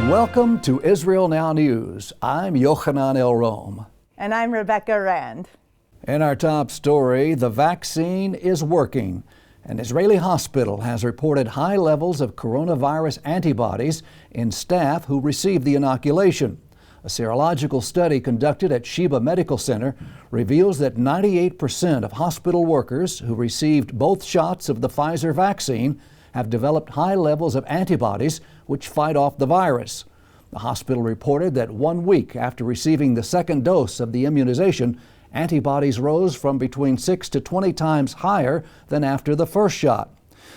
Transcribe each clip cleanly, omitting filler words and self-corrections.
Welcome to Israel Now News. I'm Yochanan El-Rom. And I'm Rebecca Rand. In our top story, the vaccine is working. An Israeli hospital has reported high levels of coronavirus antibodies in staff who received the inoculation. A serological study conducted at Sheba Medical Center reveals that 98% of hospital workers who received both shots of the Pfizer vaccine have developed high levels of antibodies which fight off the virus. The hospital reported that 1 week after receiving the second dose of the immunization, antibodies rose from between 6 to 20 times higher than after the first shot.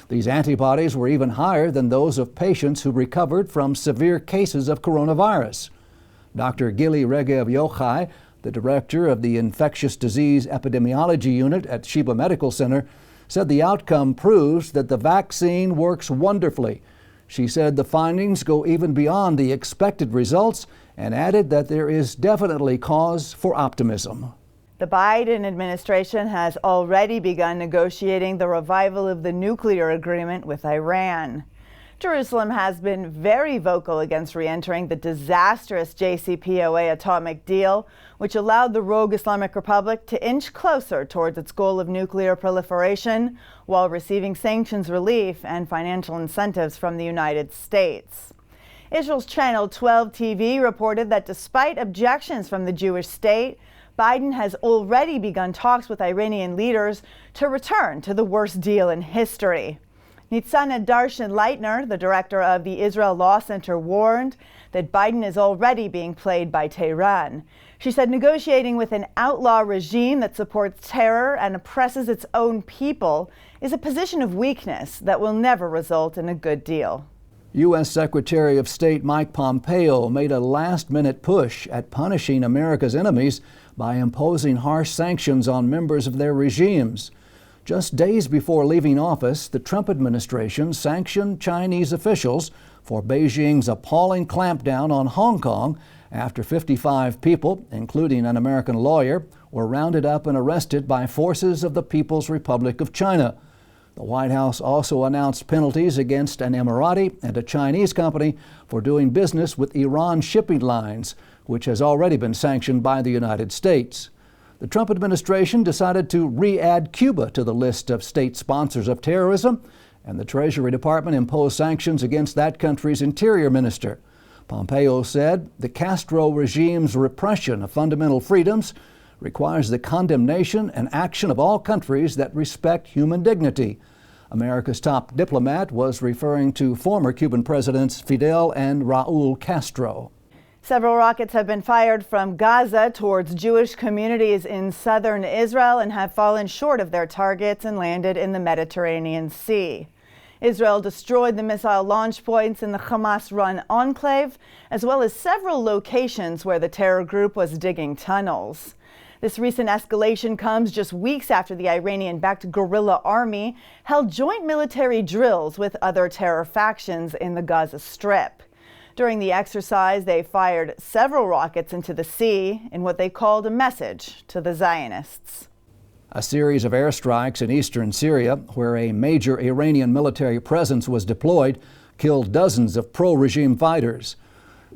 These antibodies were even higher than those of patients who recovered from severe cases of coronavirus. Dr. Gili Regev Yochai, the director of the Infectious Disease Epidemiology Unit at Sheba Medical Center, said the outcome proves that the vaccine works wonderfully. She said the findings go even beyond the expected results and added that there is definitely cause for optimism. The Biden administration has already begun negotiating the revival of the nuclear agreement with Iran. Jerusalem has been very vocal against re-entering the disastrous JCPOA atomic deal, which allowed the rogue Islamic Republic to inch closer towards its goal of nuclear proliferation while receiving sanctions relief and financial incentives from the United States. Israel's Channel 12 TV reported that despite objections from the Jewish state, Biden has already begun talks with Iranian leaders to return to the worst deal in history. Nitzana Darshan-Leitner, the director of the Israel Law Center, warned that Biden is already being played by Tehran. She said negotiating with an outlaw regime that supports terror and oppresses its own people is a position of weakness that will never result in a good deal. U.S. Secretary of State Mike Pompeo made a last-minute push at punishing America's enemies by imposing harsh sanctions on members of their regimes. Just days before leaving office, the Trump administration sanctioned Chinese officials for Beijing's appalling clampdown on Hong Kong after 55 people, including an American lawyer, were rounded up and arrested by forces of the People's Republic of China. The White House also announced penalties against an Emirati and a Chinese company for doing business with Iran shipping lines, which has already been sanctioned by the United States. The Trump administration decided to re-add Cuba to the list of state sponsors of terrorism, and the Treasury Department imposed sanctions against that country's interior minister. Pompeo said the Castro regime's repression of fundamental freedoms requires the condemnation and action of all countries that respect human dignity. America's top diplomat was referring to former Cuban presidents Fidel and Raul Castro. Several rockets have been fired from Gaza towards Jewish communities in southern Israel and have fallen short of their targets and landed in the Mediterranean Sea. Israel destroyed the missile launch points in the Hamas-run enclave, as well as several locations where the terror group was digging tunnels. This recent escalation comes just weeks after the Iranian-backed guerrilla army held joint military drills with other terror factions in the Gaza Strip. During the exercise, they fired several rockets into the sea in what they called a message to the Zionists. A series of airstrikes in eastern Syria, where a major Iranian military presence was deployed, killed dozens of pro-regime fighters.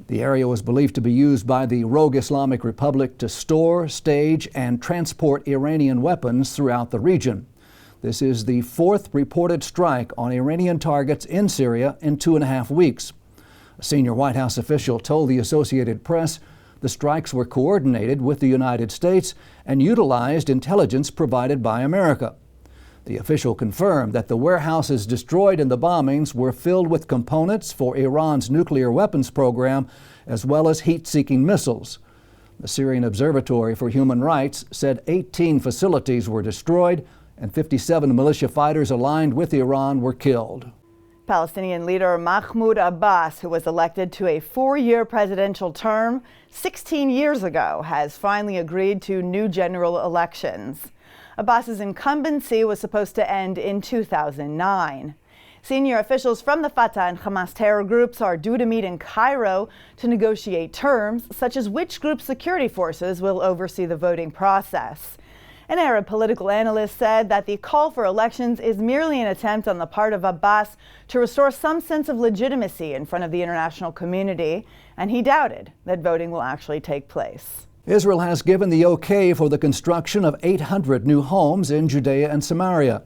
The area was believed to be used by the rogue Islamic Republic to store, stage, and transport Iranian weapons throughout the region. This is the fourth reported strike on Iranian targets in Syria in 2.5 weeks. A senior White House official told the Associated Press the strikes were coordinated with the United States and utilized intelligence provided by America. The official confirmed that the warehouses destroyed in the bombings were filled with components for Iran's nuclear weapons program, as well as heat-seeking missiles. The Syrian Observatory for Human Rights said 18 facilities were destroyed and 57 militia fighters aligned with Iran were killed. Palestinian leader Mahmoud Abbas, who was elected to a 4-year presidential term 16 years ago, has finally agreed to new general elections. Abbas's incumbency was supposed to end in 2009. Senior officials from the Fatah and Hamas terror groups are due to meet in Cairo to negotiate terms, such as which group's security forces will oversee the voting process. An Arab political analyst said that the call for elections is merely an attempt on the part of Abbas to restore some sense of legitimacy in front of the international community, and he doubted that voting will actually take place. Israel has given the okay for the construction of 800 new homes in Judea and Samaria.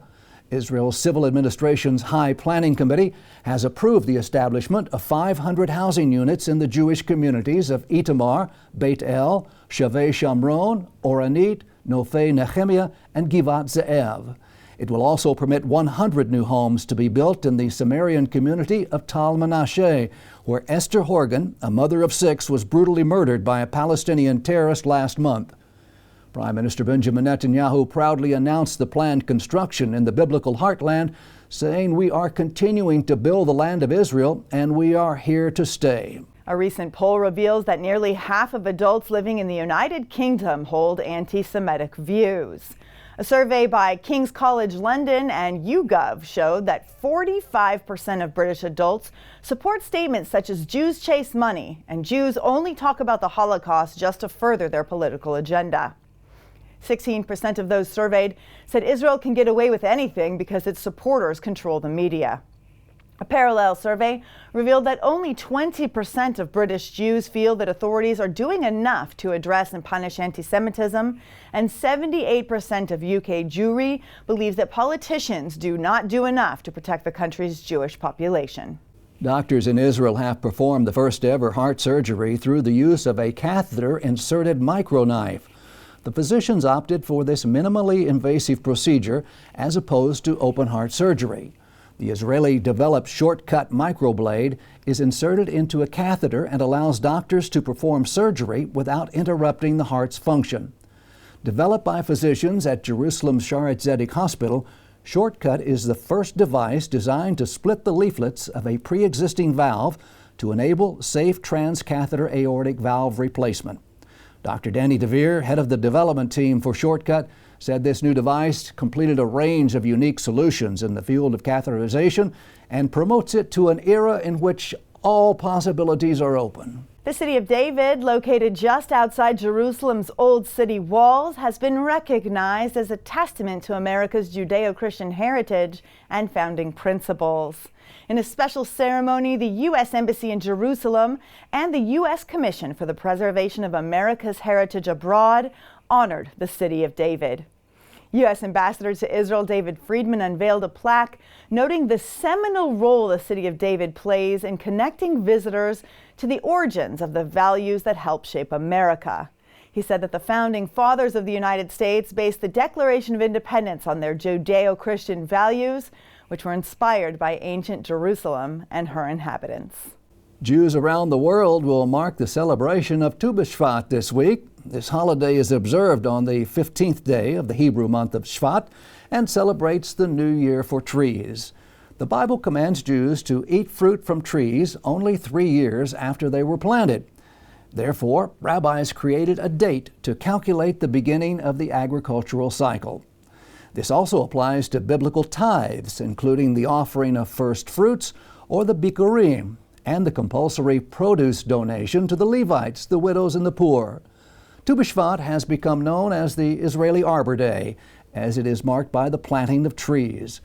Israel's Civil Administration's High Planning Committee has approved the establishment of 500 housing units in the Jewish communities of Itamar, Beit El, Shavei Shamron, Oranit, Nofei Nehemiah, and Givat Ze'ev. It will also permit 100 new homes to be built in the Samarian community of Tal Menashe, where Esther Horgan, a mother of 6, was brutally murdered by a Palestinian terrorist last month. Prime Minister Benjamin Netanyahu proudly announced the planned construction in the biblical heartland, saying, "We are continuing to build the land of Israel, and we are here to stay." A recent poll reveals that nearly half of adults living in the United Kingdom hold anti-Semitic views. A survey by King's College London and YouGov showed that 45% of British adults support statements such as Jews chase money and Jews only talk about the Holocaust just to further their political agenda. 16% of those surveyed said Israel can get away with anything because its supporters control the media. A parallel survey revealed that only 20% of British Jews feel that authorities are doing enough to address and punish anti-Semitism, and 78% of UK Jewry believes that politicians do not do enough to protect the country's Jewish population. Doctors in Israel have performed the first ever heart surgery through the use of a catheter-inserted microknife. The physicians opted for this minimally invasive procedure as opposed to open heart surgery. The Israeli-developed shortcut microblade is inserted into a catheter and allows doctors to perform surgery without interrupting the heart's function. Developed by physicians at Jerusalem's Shaare Zedek Hospital, Shortcut is the first device designed to split the leaflets of a pre-existing valve to enable safe transcatheter aortic valve replacement. Dr. Danny DeVere, head of the development team for Shortcut, said this new device completed a range of unique solutions in the field of catheterization and promotes it to an era in which all possibilities are open. The city of David, located just outside Jerusalem's old city walls, has been recognized as a testament to America's Judeo-Christian heritage and founding principles. In a special ceremony, the U.S. Embassy in Jerusalem and the U.S. Commission for the Preservation of America's Heritage Abroad honored the city of David. U.S. Ambassador to Israel David Friedman unveiled a plaque noting the seminal role the city of David plays in connecting visitors to the origins of the values that help shape America. He said that the founding fathers of the United States based the Declaration of Independence on their Judeo-Christian values, which were inspired by ancient Jerusalem and her inhabitants. Jews around the world will mark the celebration of Tu B'Shvat this week. This holiday is observed on the 15th day of the Hebrew month of Shvat and celebrates the new year for trees. The Bible commands Jews to eat fruit from trees only 3 years after they were planted. Therefore, rabbis created a date to calculate the beginning of the agricultural cycle. This also applies to biblical tithes, including the offering of first fruits or the bikurim, and the compulsory produce donation to the Levites, the widows, and the poor. Tu B'Shvat has become known as the Israeli Arbor Day, as it is marked by the planting of trees.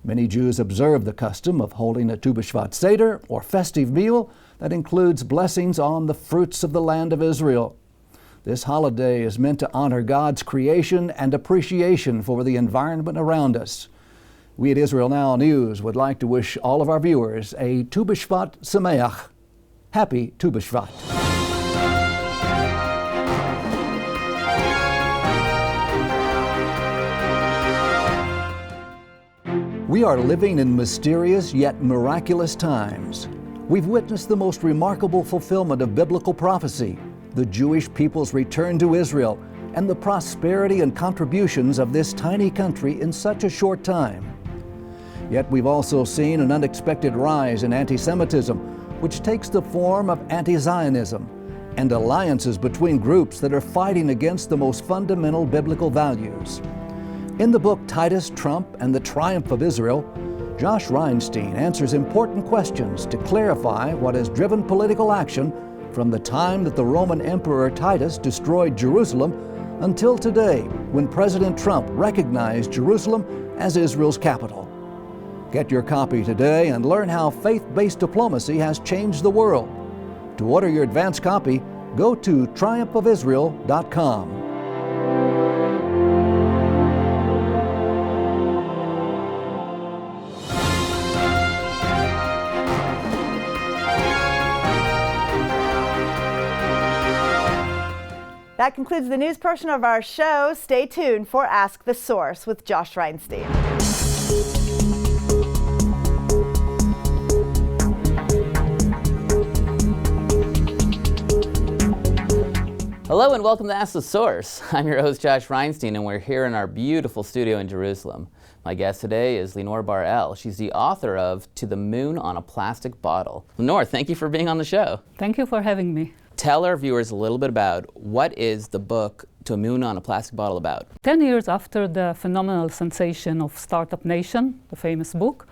Many Jews observe the custom of holding a Tu B'Shvat Seder, or festive meal, that includes blessings on the fruits of the land of Israel. This holiday is meant to honor God's creation and appreciation for the environment around us. We at Israel Now News would like to wish all of our viewers a Tu B'Shvat Sameach. Happy Tu B'Shvat. We are living in mysterious yet miraculous times. We've witnessed the most remarkable fulfillment of biblical prophecy, the Jewish people's return to Israel, and the prosperity and contributions of this tiny country in such a short time. Yet we've also seen an unexpected rise in anti-Semitism, which takes the form of anti-Zionism and alliances between groups that are fighting against the most fundamental biblical values. In the book Titus, Trump, and the Triumph of Israel, Josh Reinstein answers important questions to clarify what has driven political action from the time that the Roman Emperor Titus destroyed Jerusalem until today, when President Trump recognized Jerusalem as Israel's capital. Get your copy today and learn how faith-based diplomacy has changed the world. To order your advance copy, go to triumphofisrael.com. That concludes the news portion of our show. Stay tuned for Ask the Source with Josh Reinstein. Hello and welcome to Ask the Source. I'm your host Josh Reinstein and we're here in our beautiful studio in Jerusalem. My guest today is Linor. She's the author of To the Moon on a Plastic Bottle. Linor, thank you for being on the show. Thank you for having me. Tell our viewers a little bit about what is the book To a Moon on a Plastic Bottle about? 10 years after the phenomenal sensation of Startup Nation, the famous book,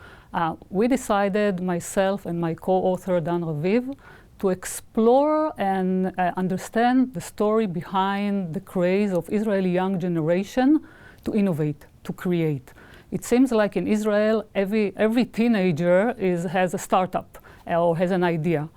we decided, myself and my co-author Dan Raviv, to explore and understand the story behind the craze of Israeli young generation to innovate, to create. It seems like in Israel, every teenager has a startup or has an idea.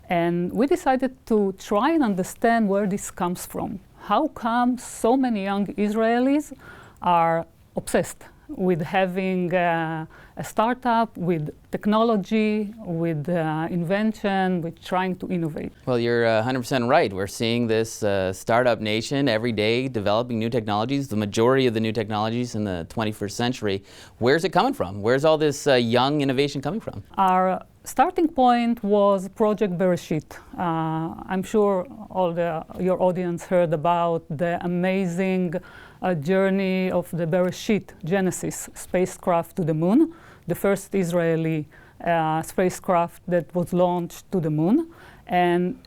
And we decided to try and understand where this comes from. How come so many young Israelis are obsessed with having a startup, with technology, with invention, with trying to innovate? Well, you're 100% right. We're seeing this startup nation every day developing new technologies, the majority of the new technologies in the 21st century. Where's it coming from? Where's all this young innovation coming from? Our starting point was Project Bereshit. I'm sure your audience heard about the amazing journey of the Bereshit Genesis spacecraft to the moon, the first Israeli spacecraft that was launched to the moon. And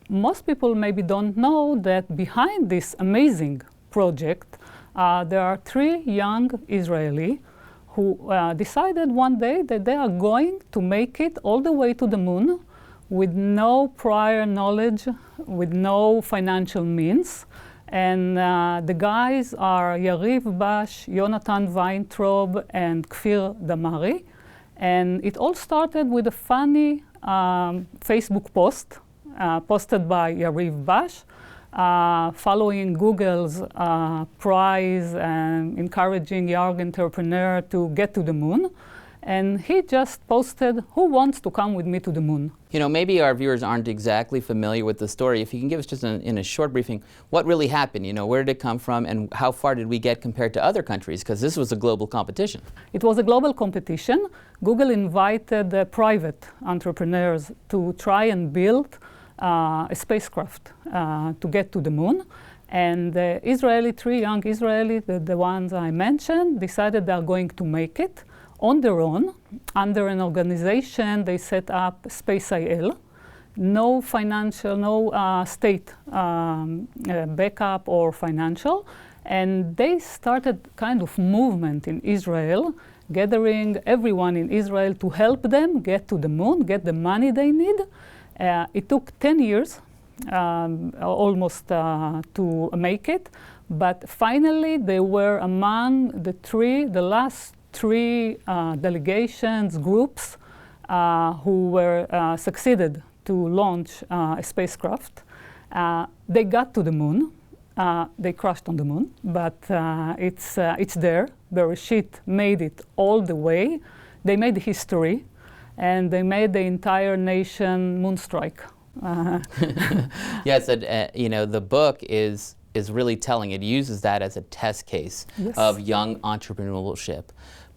most people maybe don't know that behind this amazing project, there are 3 young Israelis who decided one day that they are going to make it all the way to the moon with no prior knowledge, with no financial means. And the guys are Yariv Bash, Yonatan Weintraub, and Kfir Damari. And it all started with a funny Facebook post posted by Yariv Bash, following Google's prize and encouraging young entrepreneur to get to the moon. And he just posted, "Who wants to come with me to the moon?" You know, maybe our viewers aren't exactly familiar with the story. If you can give us just in a short briefing, what really happened? You know, where did it come from and how far did we get compared to other countries? Because this was a global competition. It was a global competition. Google invited private entrepreneurs to try and build a spacecraft to get to the moon. And the 3 young Israelis, the ones I mentioned, decided they are going to make it on their own. Under an organization, they set up Space.il. No financial, no state backup or financial. And they started kind of movement in Israel, gathering everyone in Israel to help them get to the moon, get the money they need. It took 10 years almost to make it, but finally they were among the last 3 delegations, groups who were succeeded to launch a spacecraft. They got to the moon. They crashed on the moon, but it's there. Bereshit made it all the way. They made history, and they made the entire nation moonstrike. Yes, you know, the book is really telling. It uses that as a test case of young entrepreneurship.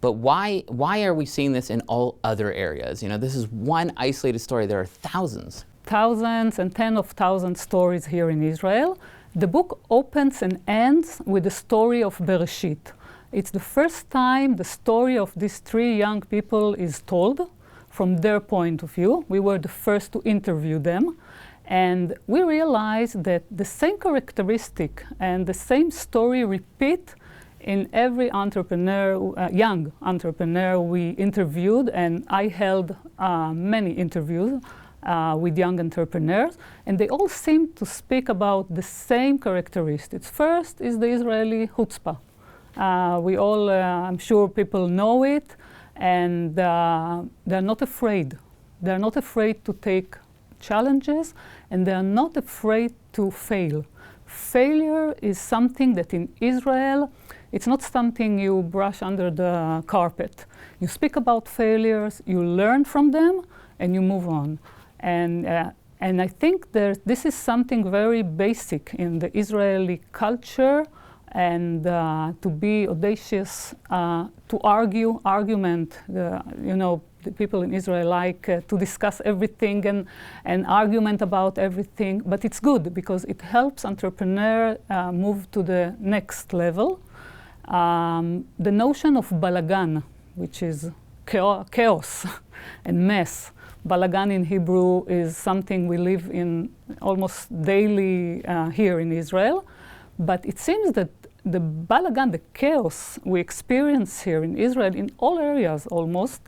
But why are we seeing this in all other areas? You know, this is one isolated story. There are thousands. Thousands and tens of thousands stories here in Israel. The book opens and ends with the story of Bereshit. It's the first time the story of these 3 young people is told from their point of view. We were the first to interview them. And we realized that the same characteristic and the same story repeat in every entrepreneur, young entrepreneur we interviewed, and I held many interviews with young entrepreneurs, and they all seem to speak about the same characteristics. First is the Israeli chutzpah. We all, I'm sure people know it, and they're not afraid. They're not afraid to take challenges, and they're not afraid to fail. Failure is something that in Israel, it's not something you brush under the carpet. You speak about failures, you learn from them, and you move on. And I think this is something very basic in the Israeli culture, and to be audacious, to argument. The people in Israel like to discuss everything and argument about everything, but it's good because it helps entrepreneurs move to the next level. The notion of balagan, which is chaos and mess. Balagan in Hebrew is something we live in almost daily here in Israel, but it seems that the balagan, the chaos we experience here in Israel in all areas almost,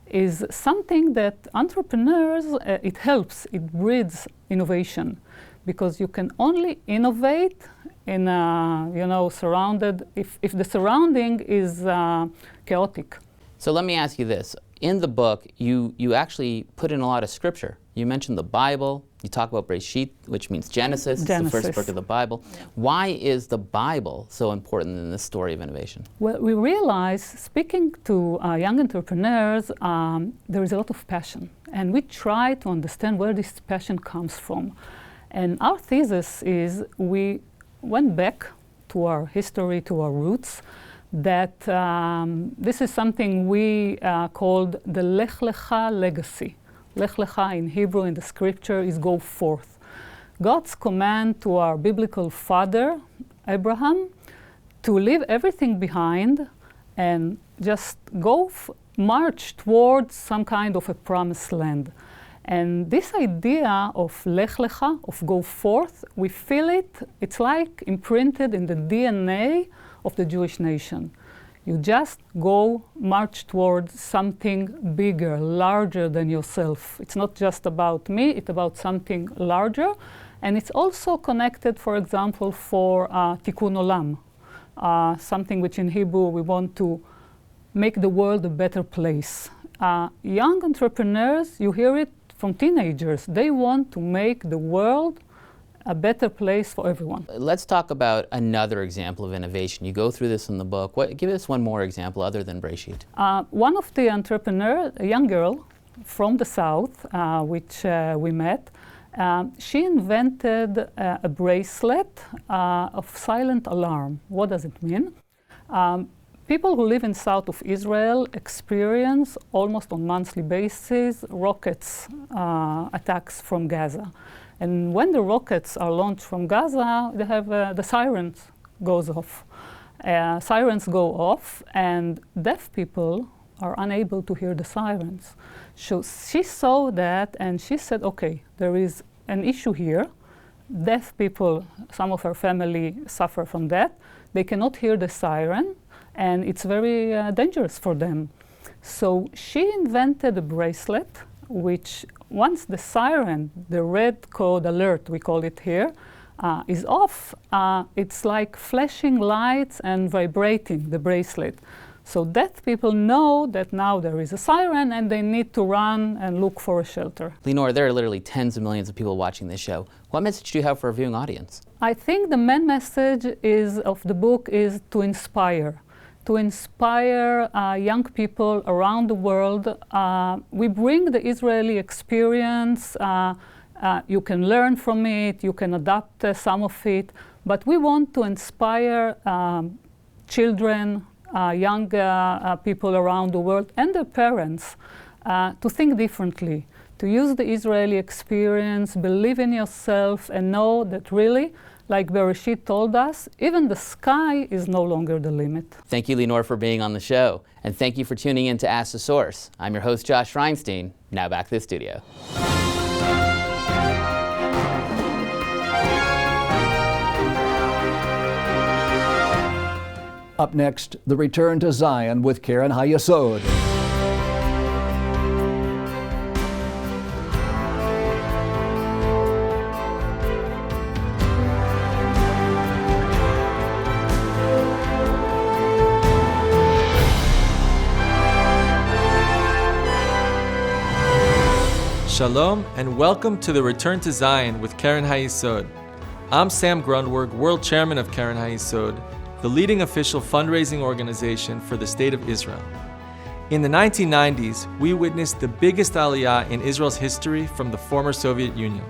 is something that entrepreneurs, it helps, it breeds innovation, because you can only innovate in surrounded, if the surrounding is chaotic. So let me ask you this. In the book, you actually put in a lot of scripture. You mentioned the Bible. You talk about Breshit, which means Genesis. It's the first book of the Bible. Yeah. Why is the Bible so important in this story of innovation? Well, we realize, speaking to young entrepreneurs, there is a lot of passion. And we try to understand where this passion comes from. And our thesis is we went back to our history, to our roots, that this is something we called the Lech Lecha legacy. Lech Lecha in Hebrew in the scripture is go forth. God's command to our biblical father, Abraham, to leave everything behind and just march towards some kind of a promised land. And this idea of Lech Lecha, of go forth, we feel it's like imprinted in the DNA of the Jewish nation. You just go march towards something bigger, larger than yourself. It's not just about me, it's about something larger. And it's also connected, for example, for Tikkun Olam, something which in Hebrew we want to make the world a better place. Young entrepreneurs, you hear it from teenagers, they want to make the world a better place for everyone. Let's talk about another example of innovation. You go through this in the book. Give us one more example other than Breshit. One of the entrepreneurs, a young girl from the South, which we met, she invented a bracelet of silent alarm. What does it mean? People who live in south of Israel experience almost on monthly basis rockets attacks from Gaza. And when the rockets are launched from Gaza, they have the sirens goes off. Sirens go off, and deaf people are unable to hear the sirens. So she saw that, and she said, okay, there is an issue here. Deaf people, some of her family suffer from that. They cannot hear the siren, and it's very dangerous for them. So she invented a bracelet which once the siren, the red code alert, we call it here, is off, it's like flashing lights and vibrating the bracelet. So deaf people know that now there is a siren and they need to run and look for a shelter. Linor, there are literally tens of millions of people watching this show. What message do you have for our viewing audience? I think the main message of the book is to inspire. To inspire young people around the world. We bring the Israeli experience. You can learn from it, you can adapt some of it, but we want to inspire children, young people around the world and their parents to think differently, to use the Israeli experience, believe in yourself, and know that really, like Bereshit told us, even the sky is no longer the limit. Thank you, Linor, for being on the show. And thank you for tuning in to Ask the Source. I'm your host, Josh Reinstein. Now back to the studio. Up next, the return to Zion with Karen Hayesod. Shalom and welcome to the Return to Zion with Keren HaYesod. I'm Sam Grundwerg, World Chairman of Keren HaYesod, the leading official fundraising organization for the State of Israel. In the 1990s, we witnessed the biggest aliyah in Israel's history from the former Soviet Union.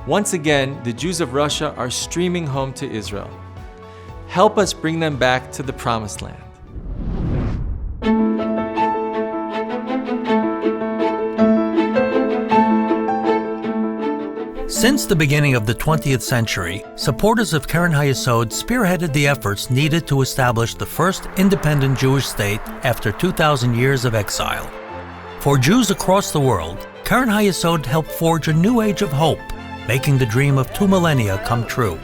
Once again, the Jews of Russia are streaming home to Israel. Help us bring them back to the Promised Land. Since the beginning of the 20th century, supporters of Keren HaYesod spearheaded the efforts needed to establish the first independent Jewish state after 2,000 years of exile. For Jews across the world, Keren HaYesod helped forge a new age of hope, making the dream of 2 millennia come true.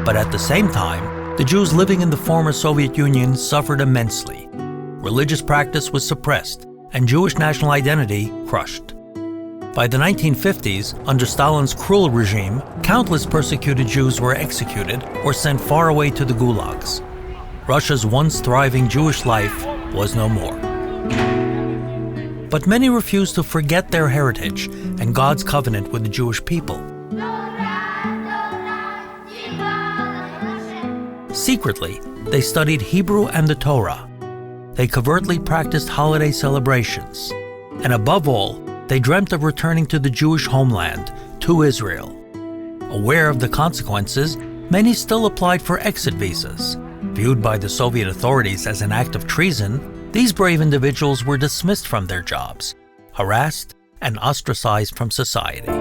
But at the same time, the Jews living in the former Soviet Union suffered immensely. Religious practice was suppressed, and Jewish national identity crushed. By the 1950s, under Stalin's cruel regime, countless persecuted Jews were executed or sent far away to the gulags. Russia's once thriving Jewish life was no more. But many refused to forget their heritage and God's covenant with the Jewish people. Secretly, they studied Hebrew and the Torah. They covertly practiced holiday celebrations. And above all, they dreamt of returning to the Jewish homeland, to Israel. Aware of the consequences, many still applied for exit visas. Viewed by the Soviet authorities as an act of treason, these brave individuals were dismissed from their jobs, harassed, and ostracized from society.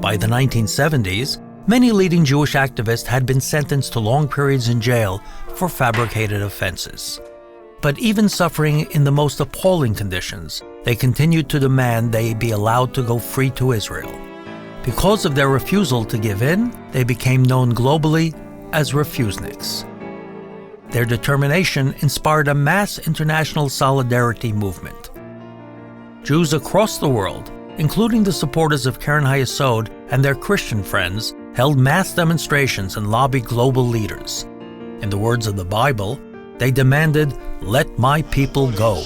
By the 1970s, many leading Jewish activists had been sentenced to long periods in jail for fabricated offenses. But even suffering in the most appalling conditions, they continued to demand they be allowed to go free to Israel. Because of their refusal to give in, they became known globally as refuseniks. Their determination inspired a mass international solidarity movement. Jews across the world, including the supporters of Keren HaYesod and their Christian friends, held mass demonstrations and lobbied global leaders. In the words of the Bible, they demanded, "Let my people go."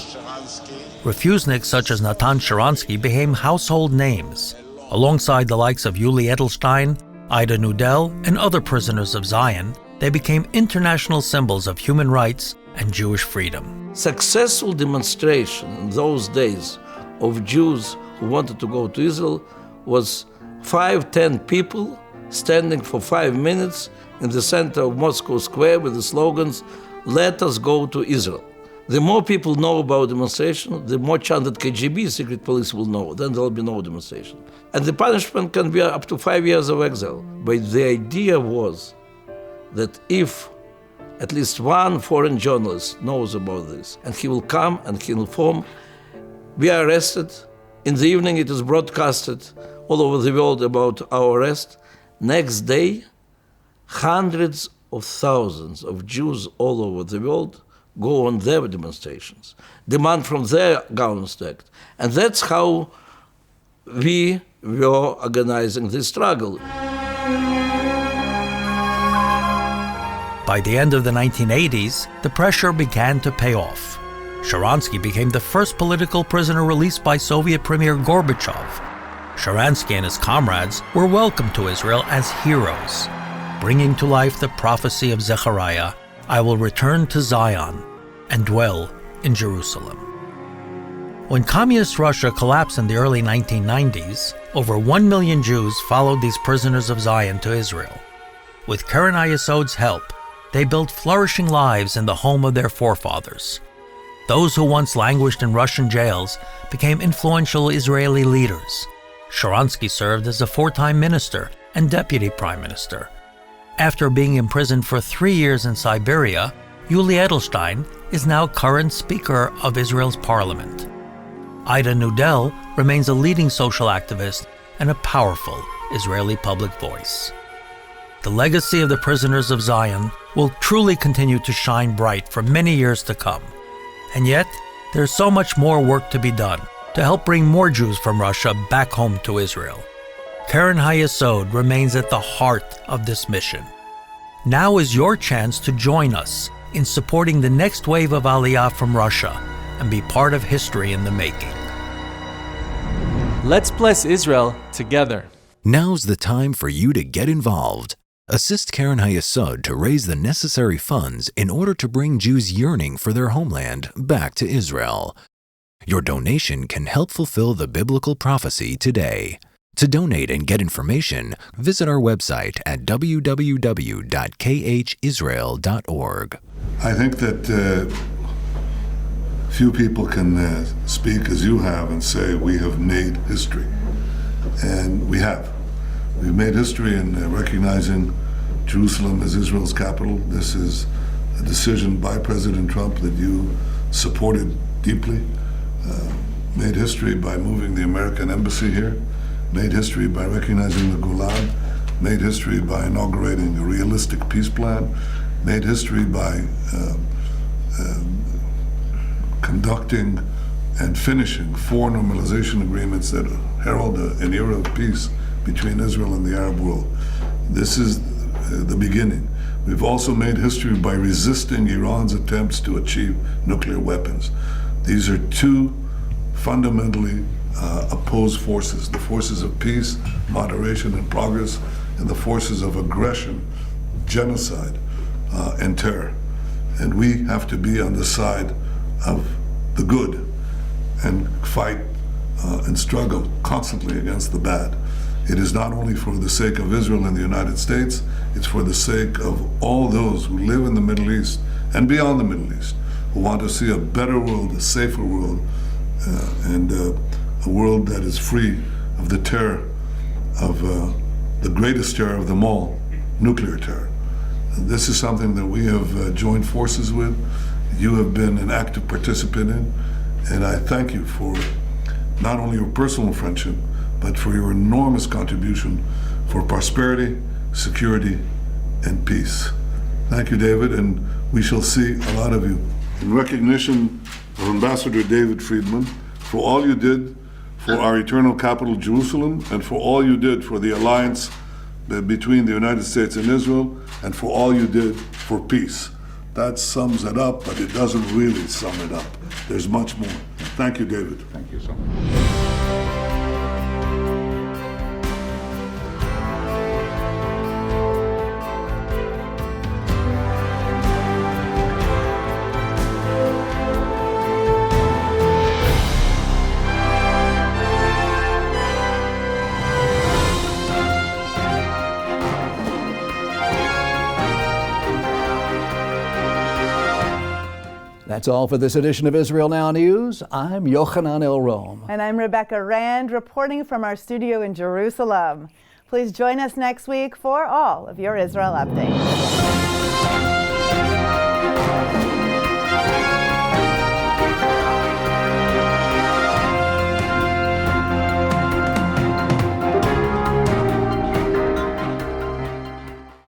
Refuseniks such as Natan Sharansky became household names. Alongside the likes of Yuli Edelstein, Ida Nudel, and other prisoners of Zion, they became international symbols of human rights and Jewish freedom. Successful demonstration in those days of Jews who wanted to go to Israel was 5-10 people standing for 5 minutes in the center of Moscow Square with the slogans, "Let us go to Israel." The more people know about demonstration, the more chance that KGB, secret police, will know. Then there will be no demonstration. And the punishment can be up to 5 years of exile. But the idea was that if at least one foreign journalist knows about this, and he will come and he will inform, we are arrested. In the evening it is broadcasted all over the world about our arrest. Next day, hundreds of thousands of Jews all over the world go on their demonstrations, demand from their governments to act. And that's how we were organizing this struggle. By the end of the 1980s, the pressure began to pay off. Sharansky became the first political prisoner released by Soviet Premier Gorbachev. Sharansky and his comrades were welcomed to Israel as heroes, bringing to life the prophecy of Zechariah, "I will return to Zion and dwell in Jerusalem." When Communist Russia collapsed in the early 1990s, over 1 million Jews followed these prisoners of Zion to Israel. With Keren HaYesod's help, they built flourishing lives in the home of their forefathers. Those who once languished in Russian jails became influential Israeli leaders. Sharansky served as a 4-time minister and deputy prime minister. After being imprisoned for 3 years in Siberia, Yuli Edelstein is now current Speaker of Israel's parliament. Ida Nudel remains a leading social activist and a powerful Israeli public voice. The legacy of the prisoners of Zion will truly continue to shine bright for many years to come. And yet, there's so much more work to be done to help bring more Jews from Russia back home to Israel. Keren HaYesod remains at the heart of this mission. Now is your chance to join us in supporting the next wave of Aliyah from Russia and be part of history in the making. Let's bless Israel together. Now's the time for you to get involved. Assist Karen Hayesod to raise the necessary funds in order to bring Jews yearning for their homeland back to Israel. Your donation can help fulfill the biblical prophecy today. To donate and get information, visit our website at www.khisrael.org. I think that few people can speak as you have and say we have made history. And we have. We've made history in recognizing Jerusalem as Israel's capital. This is a decision by President Trump that you supported deeply. Made history by moving the American embassy here. Made history by recognizing the Golan. Made history by inaugurating a realistic peace plan. Made history by conducting and finishing 4 normalization agreements that herald an era of peace between Israel and the Arab world. This is the beginning. We've also made history by resisting Iran's attempts to achieve nuclear weapons. These are 2 fundamentally opposed forces, the forces of peace, moderation, and progress, and the forces of aggression, genocide, and terror. And we have to be on the side of the good and fight and struggle constantly against the bad. It is not only for the sake of Israel and the United States, it's for the sake of all those who live in the Middle East and beyond the Middle East, who want to see a better world, a safer world, and a world that is free of the terror of the greatest terror of them all, nuclear terror. This is something that we have joined forces with. You have been an active participant in, and I thank you for not only your personal friendship, but for your enormous contribution for prosperity, security, and peace. Thank you, David, and we shall see a lot of you. In recognition of Ambassador David Friedman, for all you did for our eternal capital, Jerusalem, and for all you did for the alliance between the United States and Israel, and for all you did for peace. That sums it up, but it doesn't really sum it up. There's much more. Thank you, David. Thank you so much. That's all for this edition of Israel Now News. I'm Yochanan El-Rom. And I'm Rebecca Rand, reporting from our studio in Jerusalem. Please join us next week for all of your Israel updates.